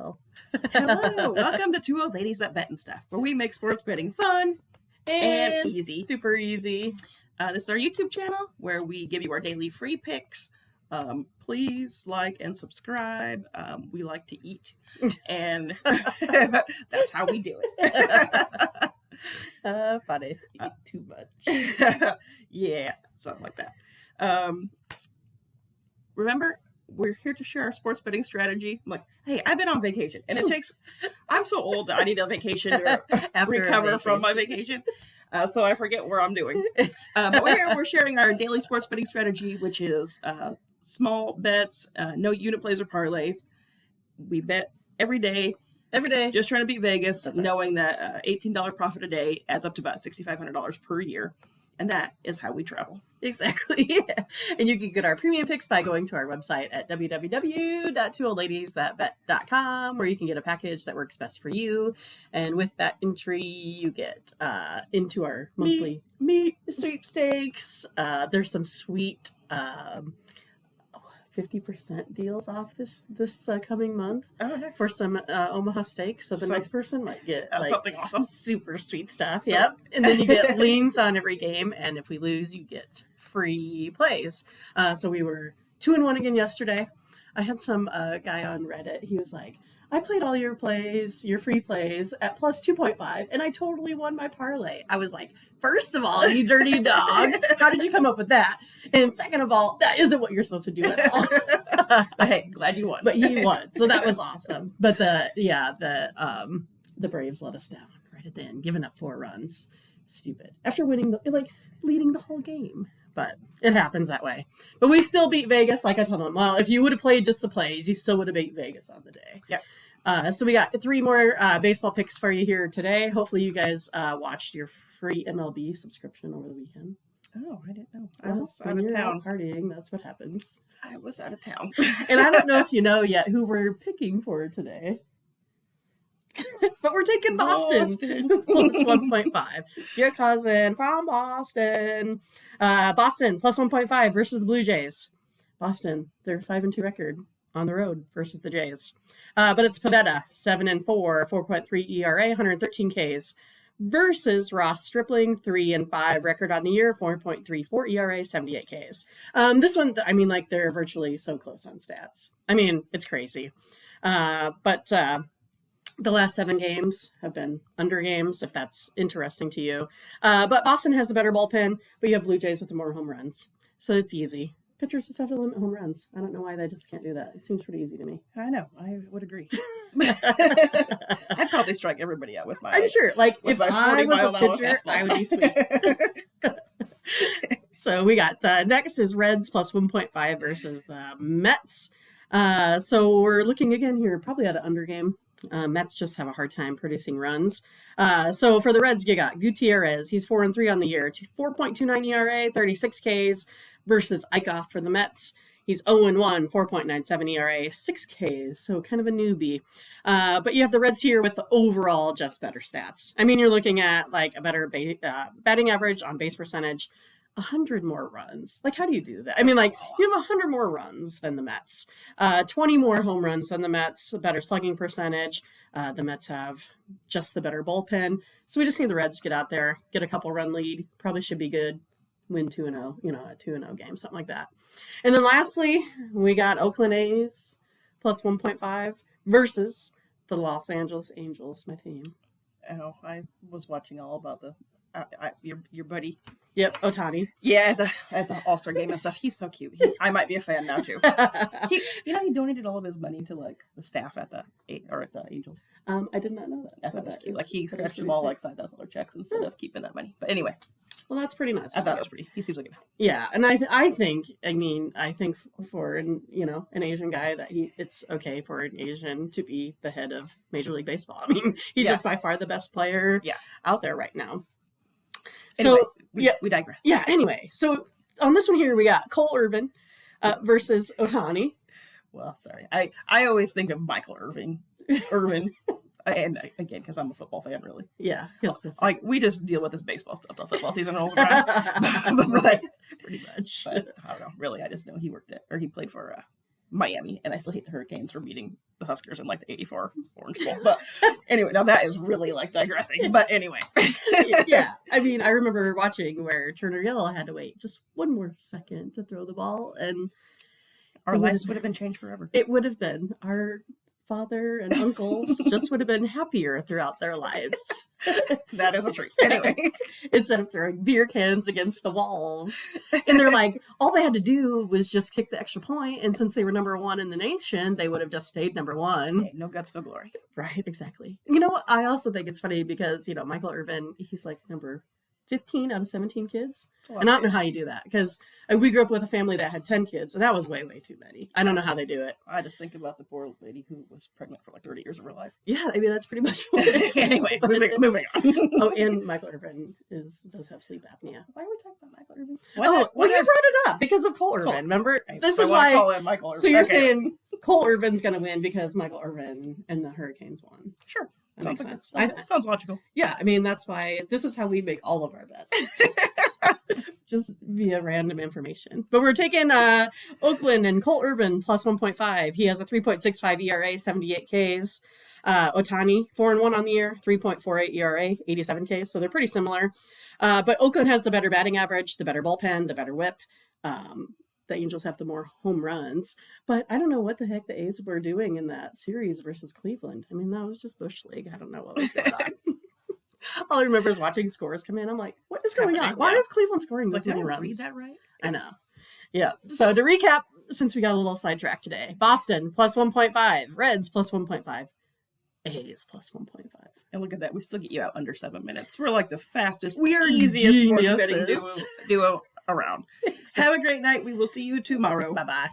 Hello, welcome to Two Old Ladies That Bet and Stuff, where we make sports betting fun and easy. Super easy. This is our YouTube channel where we give you our daily free picks. Please like and subscribe. We like to eat, and that's how we do it. Funny. Eat too much. Yeah, something like that. Remember, we're here to share our sports betting strategy. I'm like, hey, I've been on vacation, and I'm so old that I need a vacation to recover from my vacation. So I forget where I'm doing. But we're sharing our daily sports betting strategy, which is small bets, no unit plays or parlays. We bet every day, just trying to beat Vegas, knowing that $18 profit a day adds up to about $6,500 per year. And that is how we travel. Exactly. And you can get our premium picks by going to our website at www.twooldladiesthatbet.com, where you can get a package that works best for you. And with that entry, you get into our monthly sweepstakes. There's some sweet 50% deals off this coming month for some Omaha steaks. So the next person might get something awesome, super sweet stuff. Yep. And then you get leans on every game, and if we lose, you get free plays. So we were 2-1 again yesterday. I had some guy on Reddit. He was like, I played all your plays, your free plays at plus 2.5, and I totally won my parlay. I was like, first of all, you dirty dog, how did you come up with that? And second of all, that isn't what you're supposed to do at all. But hey, glad you won. But he won, so that was awesome. But the Braves let us down right at the end, giving up 4 runs. Stupid. After winning leading the whole game. But it happens that way. But we still beat Vegas, like I told them. Well, if you would have played just the plays, you still would have beat Vegas on the day. Yep. So we got 3 more baseball picks for you here today. Hopefully you guys watched your free MLB subscription over the weekend. Oh, I didn't know. I was out of town partying. That's what happens. I was out of town. And I don't know if you know yet who we're picking for today. But we're taking Boston. Plus 1.5. Your cousin from Boston. Boston plus 1.5 versus the Blue Jays. Boston, their 5-2 record on the road versus the Jays. But it's Pavetta, 7-4, 4.3 ERA, 113 Ks. Versus Ross Stripling, 3-5 record on the year, 4.34 ERA, 78 Ks. This one, I mean, like, they're virtually so close on stats. I mean, it's crazy. But the last 7 games have been under games, if that's interesting to you. But Boston has a better bullpen, but you have Blue Jays with more home runs. So it's easy. Pitchers just have to limit home runs. I don't know why they just can't do that. It seems pretty easy to me. I know. I would agree. I'd probably strike everybody out with my... I'm sure. Like, if I was a pitcher, I would be sweet. So we got next is Reds plus 1.5 versus the Mets. So we're looking again here, probably at an under game. Mets just have a hard time producing runs. So for the Reds, you got Gutierrez. He's 4-3 on the year, 4.29 ERA, 36 Ks versus Eichhoff for the Mets. He's 0-1, 4.97 ERA, 6 Ks. So kind of a newbie. But you have the Reds here with the overall just better stats. I mean, you're looking at like a better batting average on base percentage, 100 more runs. Like, how do you do that? I mean, like, you have 100 more runs than the Mets, 20 more home runs than the Mets, a better slugging percentage. The Mets have just the better bullpen. So we just need the Reds to get out there, get a couple run lead. Probably should be good. Win 2-0, a 2-0 game, something like that. And then lastly, we got Oakland A's plus 1.5 versus the Los Angeles Angels, my team. Oh, I was watching all about your buddy. Yep, Ohtani. Yeah, at the All-Star game and stuff. He's so cute. I might be a fan now too. He donated all of his money to like the staff at the Angels. I did not know that. I thought that was cute. Like, he scratched them all like $5,000 checks instead of keeping that money. But anyway. Well, that's pretty nice. I thought it was pretty. He seems like it. Yeah, and I think for an Asian guy that it's okay for an Asian to be the head of Major League Baseball. I mean, he's just by far the best player out there right now. Anyway, we digress. Yeah. Anyway, so on this one here, we got Cole Irvin versus Ohtani. Well, sorry, I always think of Michael Irvin. And again, because I'm a football fan, really. Yeah. Like, we just deal with this baseball stuff till football season rolls around. but pretty much. But I don't know. Really, I just know he played for Miami, and I still hate the Hurricanes for beating the Huskers in like the '84 Orange Bowl. But anyway, now that is really like digressing. But anyway, yeah. I mean, I remember watching where Turner Gill had to wait just one more second to throw the ball, and our lives would have been changed forever. It would have been. Our father and uncles just would have been happier throughout their lives. That is a truth. Anyway, instead of throwing beer cans against the walls. And they're like, all they had to do was just kick the extra point, and since they were number one in the nation, they would have just stayed number one. Hey, no guts, no glory. Right, exactly. You know what? I also think it's funny because, Michael Irvin, he's like number 15 out of 17 kids. And I don't know how you do that, because we grew up with a family that had 10 kids, and that was way, way too many. I don't know how they do it. I just think about the poor lady who was pregnant for like 30 years of her life. Yeah, I mean, that's pretty much what it is. Anyway, moving on. Oh, and Michael Irvin does have sleep apnea. Why are we talking about Michael Irvin? You brought it up because of Cole Irvin, remember? Okay, this so is I why. call him Michael Irvin. So you're saying Cole Irvin's going to win because Michael Irvin and the Hurricanes won? Sure. That makes sense. Sounds logical. Yeah, I mean, that's why this is how we make all of our bets. Just via random information. But we're taking Oakland and Cole Irvin plus 1.5. He has a 3.65 ERA, 78 Ks. Ohtani, 4-1 on the year, 3.48 ERA, 87 Ks. So they're pretty similar. But Oakland has the better batting average, the better bullpen, the better whip. The Angels have the more home runs. But I don't know what the heck the A's were doing in that series versus Cleveland. I mean, that was just Bush League. I don't know what was going on. All I remember is watching scores come in. I'm like, what is going on? Why is Cleveland scoring this many runs? Read that right? I know. Yeah. So to recap, since we got a little sidetracked today, Boston plus 1.5, Reds plus 1.5, A's plus 1.5. And look at that. We still get you out under 7 minutes. We're like the fastest, we are easiest sports geniuses. betting duo around. Have a great night. We will see you tomorrow. Bye-bye.